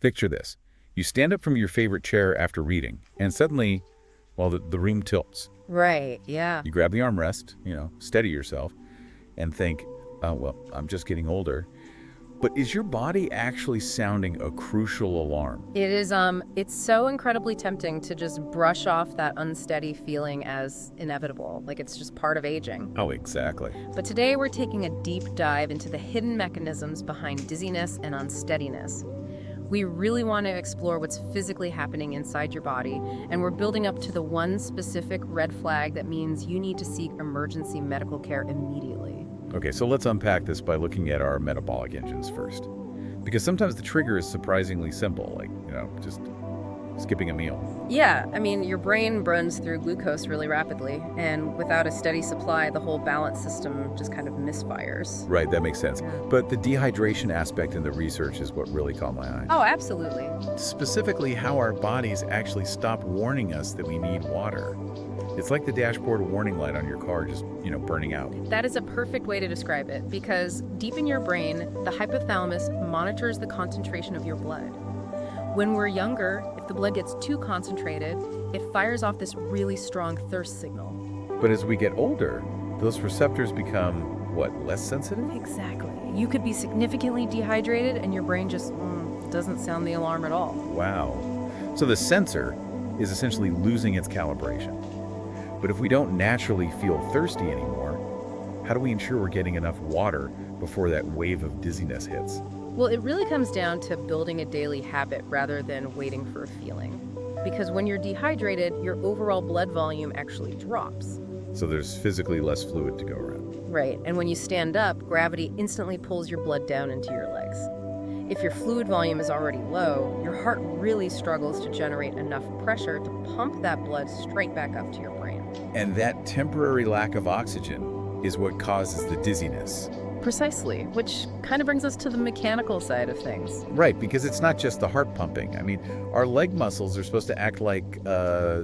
Picture this. You stand up from your favorite chair after reading, and suddenly, well, the room tilts. Right, yeah. You grab the armrest, steady yourself, and think, well, I'm just getting older. But is your body actually sounding a crucial alarm? It is, it's so incredibly tempting to just brush off that unsteady feeling as inevitable, like it's just part of aging. Oh, exactly. But today we're taking a deep dive into the hidden mechanisms behind dizziness and unsteadiness. We really want to explore what's physically happening inside your body, and we're building up to the one specific red flag that means you need to seek emergency medical care immediately. Okay, so let's unpack this by looking at our metabolic engines first. Because sometimes the trigger is surprisingly simple, like, just skipping a meal. Yeah, I mean, your brain burns through glucose really rapidly, and without a steady supply, the whole balance system just kind of misfires. Right, that makes sense. Yeah. But the dehydration aspect in the research is what really caught my eye. Oh, absolutely. Specifically, how our bodies actually stop warning us that we need water. It's like the dashboard warning light on your car just, burning out. That is a perfect way to describe it, because deep in your brain, the hypothalamus monitors the concentration of your blood. When we're younger, if the blood gets too concentrated, it fires off this really strong thirst signal. But as we get older, those receptors become, less sensitive? Exactly. You could be significantly dehydrated and your brain just doesn't sound the alarm at all. Wow. So the sensor is essentially losing its calibration. But if we don't naturally feel thirsty anymore, how do we ensure we're getting enough water before that wave of dizziness hits? Well, it really comes down to building a daily habit rather than waiting for a feeling. Because when you're dehydrated, your overall blood volume actually drops. So there's physically less fluid to go around. Right, and when you stand up, gravity instantly pulls your blood down into your legs. If your fluid volume is already low, your heart really struggles to generate enough pressure to pump that blood straight back up to your brain. And that temporary lack of oxygen is what causes the dizziness. Precisely, which kind of brings us to the mechanical side of things. Right, because it's not just the heart pumping. I mean, our leg muscles are supposed to act like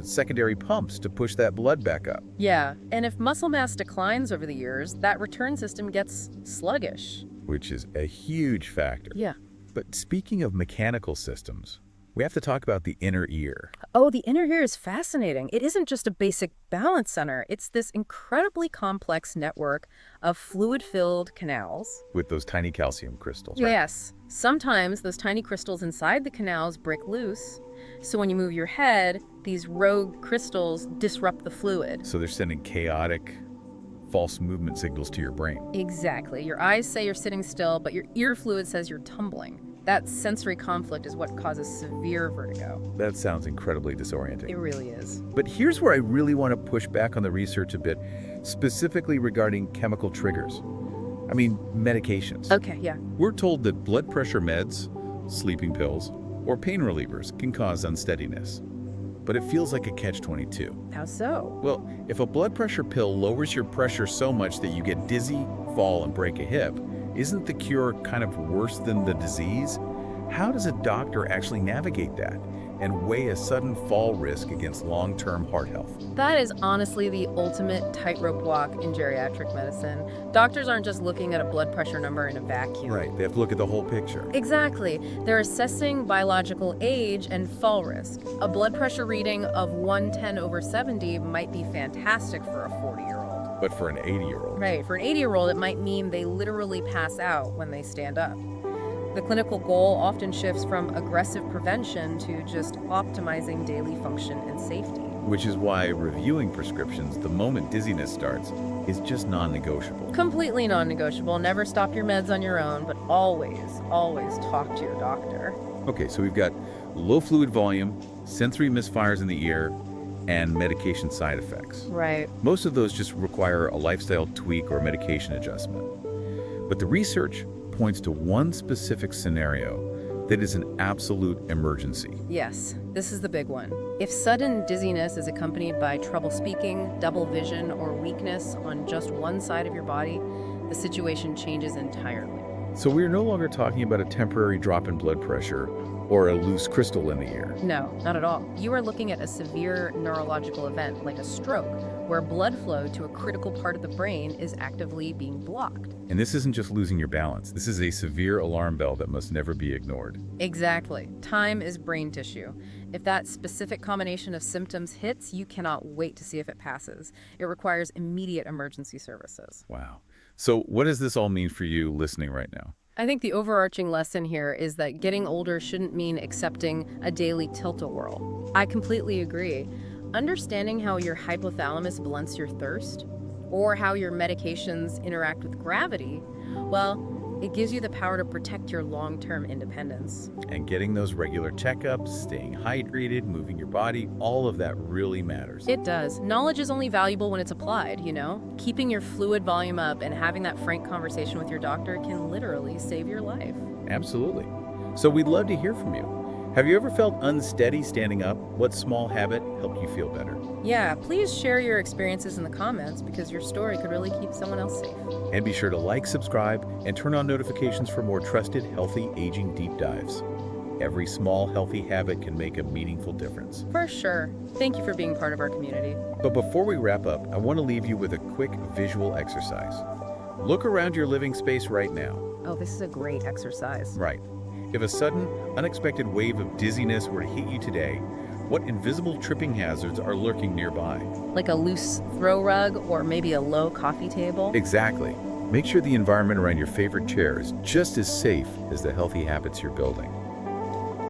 secondary pumps to push that blood back up. Yeah, and if muscle mass declines over the years, that return system gets sluggish. Which is a huge factor. Yeah. But speaking of mechanical systems, we have to talk about the inner ear. Oh, the inner ear is fascinating. It isn't just a basic balance center. It's this incredibly complex network of fluid-filled canals. With those tiny calcium crystals. Right? Yes. Sometimes those tiny crystals inside the canals break loose. So when you move your head, these rogue crystals disrupt the fluid. So they're sending chaotic, false movement signals to your brain. Exactly. Your eyes say you're sitting still, but your ear fluid says you're tumbling. That sensory conflict is what causes severe vertigo. That sounds incredibly disorienting. It really is. But here's where I really want to push back on the research a bit, specifically regarding chemical triggers. I mean, medications. Okay, yeah. We're told that blood pressure meds, sleeping pills, or pain relievers can cause unsteadiness. But it feels like a catch-22. How so? Well, if a blood pressure pill lowers your pressure so much that you get dizzy, fall, and break a hip, isn't the cure kind of worse than the disease? How does a doctor actually navigate that and weigh a sudden fall risk against long-term heart health? That is honestly the ultimate tightrope walk in geriatric medicine. Doctors aren't just looking at a blood pressure number in a vacuum. Right, they have to look at the whole picture. Exactly. They're assessing biological age and fall risk. A blood pressure reading of 110/70 might be fantastic for a 40-year-old. But for an 80-year-old. Right. For an 80-year-old, it might mean they literally pass out when they stand up. The clinical goal often shifts from aggressive prevention to just optimizing daily function and safety. Which is why reviewing prescriptions the moment dizziness starts is just non-negotiable. Completely non-negotiable. Never stop your meds on your own, but always, always talk to your doctor. Okay, so we've got low fluid volume, sensory misfires in the ear, and medication side effects. Right. Most of those just require a lifestyle tweak or medication adjustment. But the research points to one specific scenario that is an absolute emergency. Yes, this is the big one. If sudden dizziness is accompanied by trouble speaking, double vision, or weakness on just one side of your body, the situation changes entirely. So we're no longer talking about a temporary drop in blood pressure or a loose crystal in the ear. No, not at all. You are looking at a severe neurological event, like a stroke, where blood flow to a critical part of the brain is actively being blocked. And this isn't just losing your balance. This is a severe alarm bell that must never be ignored. Exactly. Time is brain tissue. If that specific combination of symptoms hits, you cannot wait to see if it passes. It requires immediate emergency services. Wow. So what does this all mean for you listening right now? I think the overarching lesson here is that getting older shouldn't mean accepting a daily tilt-a-whirl. I completely agree. Understanding how your hypothalamus blunts your thirst, or how your medications interact with gravity, well, it gives you the power to protect your long-term independence. And getting those regular checkups, staying hydrated, moving your body, all of that really matters. It does. Knowledge is only valuable when it's applied, you know? Keeping your fluid volume up and having that frank conversation with your doctor can literally save your life. Absolutely. So we'd love to hear from you. Have you ever felt unsteady standing up? What small habit helped you feel better? Yeah, please share your experiences in the comments because your story could really keep someone else safe. And be sure to like, subscribe, and turn on notifications for more trusted, healthy aging deep dives. Every small, healthy habit can make a meaningful difference. For sure. Thank you for being part of our community. But before we wrap up, I want to leave you with a quick visual exercise. Look around your living space right now. Oh, this is a great exercise. Right. If a sudden, unexpected wave of dizziness were to hit you today, what invisible tripping hazards are lurking nearby? Like a loose throw rug or maybe a low coffee table? Exactly. Make sure the environment around your favorite chair is just as safe as the healthy habits you're building.